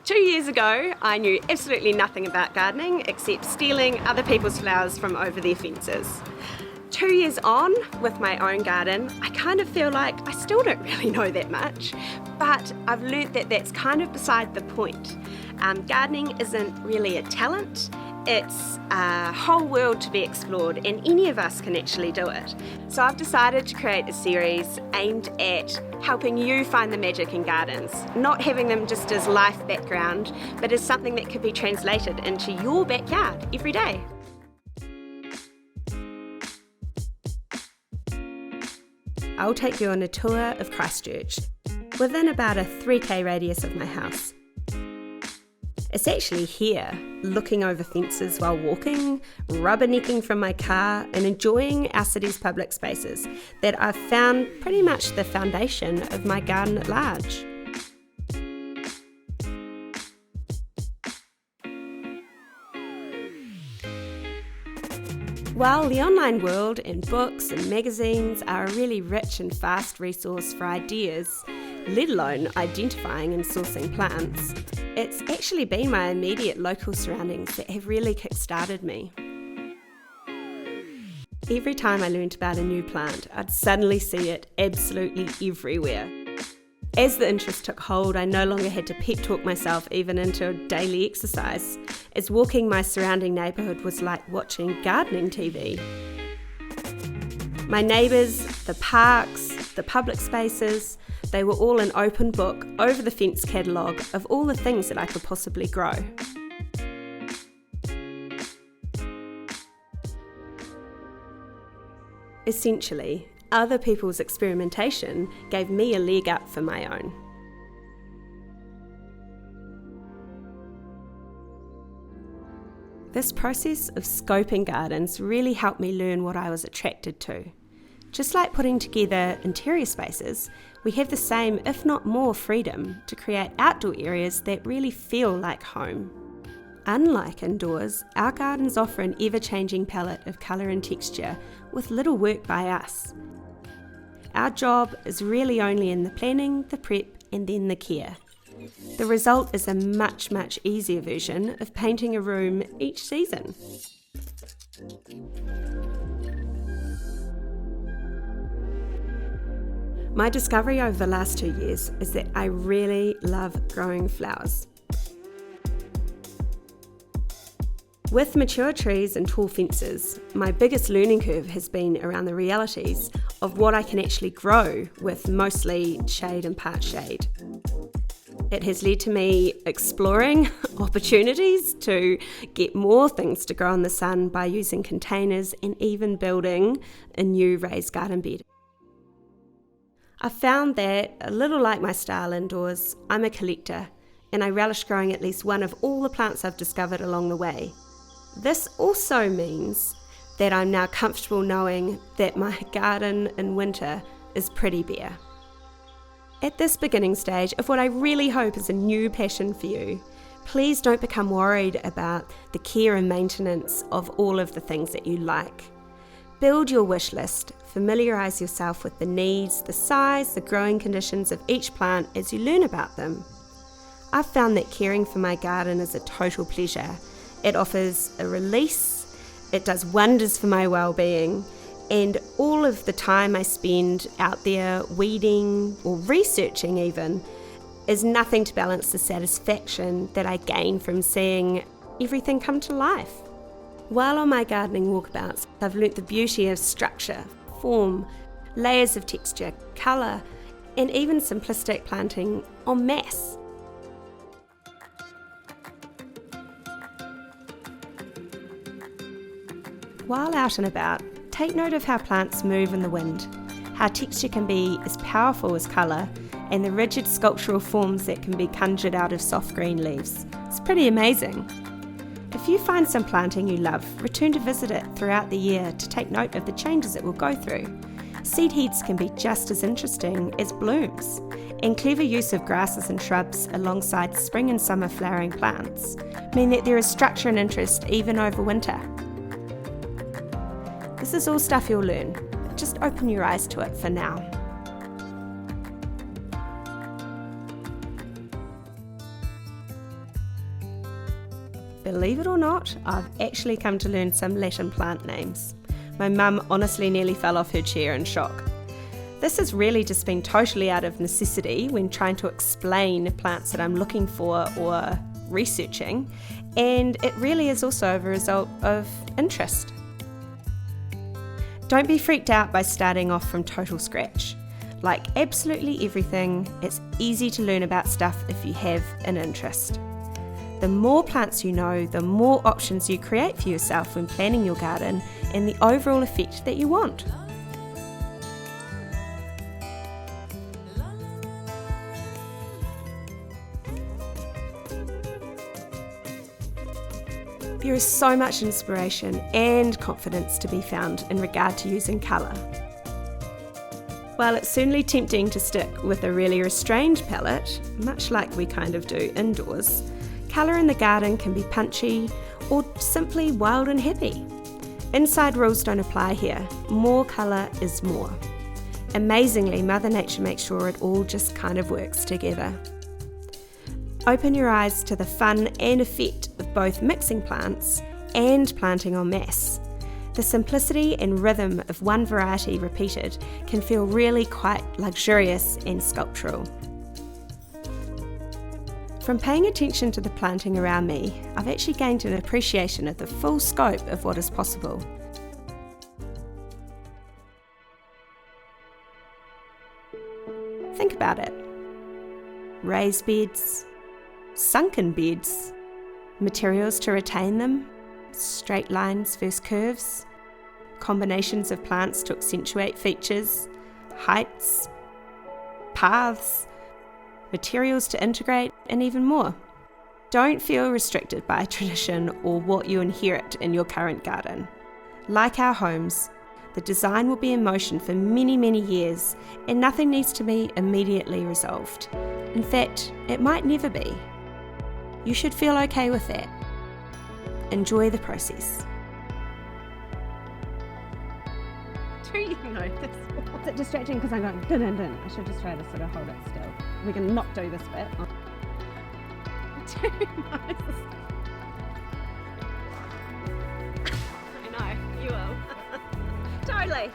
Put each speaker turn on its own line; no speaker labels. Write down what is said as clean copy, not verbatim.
2 years ago, I knew absolutely nothing about gardening except stealing other people's flowers from over their fences. 2 years on with my own garden, I kind of feel like I still don't really know that much, but I've learnt that that's kind of beside the point. Gardening isn't really a talent, it's a whole world to be explored, and any of us can actually do it. So I've decided to create a series aimed at helping you find the magic in gardens, not having them just as life background, but as something that could be translated into your backyard every day. I'll take you on a tour of Christchurch, within about a 3k radius of my house. It's actually here, looking over fences while walking, rubbernecking from my car, and enjoying our city's public spaces, that I've found pretty much the foundation of my garden at large. While the online world and books and magazines are a really rich and fast resource for ideas, let alone identifying and sourcing plants, it's actually been my immediate local surroundings that have really kick-started me. Every time I learnt about a new plant, I'd suddenly see it absolutely everywhere. As the interest took hold, I no longer had to pep talk myself even into daily exercise, as walking my surrounding neighbourhood was like watching gardening TV. My neighbours, the parks, the public spaces, they were all an open book over the fence catalogue of all the things that I could possibly grow. Essentially, other people's experimentation gave me a leg up for my own. This process of scoping gardens really helped me learn what I was attracted to. Just like putting together interior spaces, we have the same, if not more, freedom to create outdoor areas that really feel like home. Unlike indoors, our gardens offer an ever-changing palette of colour and texture with little work by us. Our job is really only in the planning, the prep, and then the care. The result is a much, much easier version of painting a room each season. My discovery over the last 2 years is that I really love growing flowers. With mature trees and tall fences, my biggest learning curve has been around the realities of what I can actually grow with mostly shade and part shade. It has led to me exploring opportunities to get more things to grow in the sun by using containers and even building a new raised garden bed. I found that, a little like my style indoors, I'm a collector, and I relish growing at least one of all the plants I've discovered along the way. This also means that I'm now comfortable knowing that my garden in winter is pretty bare. At this beginning stage of what I really hope is a new passion for you, please don't become worried about the care and maintenance of all of the things that you like. Build your wish list, familiarise yourself with the needs, the size, the growing conditions of each plant as you learn about them. I've found that caring for my garden is a total pleasure. It offers a release, it does wonders for my well-being, and all of the time I spend out there weeding or researching even is nothing to balance the satisfaction that I gain from seeing everything come to life. While on my gardening walkabouts, I've learnt the beauty of structure, form, layers of texture, colour, and even simplistic planting en masse. While out and about, take note of how plants move in the wind, how texture can be as powerful as colour, and the rigid sculptural forms that can be conjured out of soft green leaves. It's pretty amazing. If you find some planting you love, return to visit it throughout the year to take note of the changes it will go through. Seed heads can be just as interesting as blooms, and clever use of grasses and shrubs alongside spring and summer flowering plants mean that there is structure and interest even over winter. This is all stuff you'll learn, but just open your eyes to it for now. Believe it or not, I've actually come to learn some Latin plant names. My mum honestly nearly fell off her chair in shock. This has really just been totally out of necessity when trying to explain plants that I'm looking for or researching, and it really is also a result of interest. Don't be freaked out by starting off from total scratch. Like absolutely everything, it's easy to learn about stuff if you have an interest. The more plants you know, the more options you create for yourself when planning your garden and the overall effect that you want. There is so much inspiration and confidence to be found in regard to using colour. While it's certainly tempting to stick with a really restrained palette, much like we kind of do indoors, colour in the garden can be punchy or simply wild and happy. Inside rules don't apply here. More colour is more. Amazingly, Mother Nature makes sure it all just kind of works together. Open your eyes to the fun and effect of both mixing plants and planting en masse. The simplicity and rhythm of one variety repeated can feel really quite luxurious and sculptural. From paying attention to the planting around me, I've actually gained an appreciation of the full scope of what is possible. Think about it. Raised beds, sunken beds, materials to retain them, straight lines versus curves, combinations of plants to accentuate features, heights, paths, materials to integrate, and even more. Don't feel restricted by tradition or what you inherit in your current garden. Like our homes, the design will be in motion for many, many years, and nothing needs to be immediately resolved. In fact, it might never be. You should feel okay with that. Enjoy the process. Do you know this? Is it distracting because I'm going dun dun dun? I should just try to sort of hold it still. We can not do this bit. Too nice. I know, you will. Totally.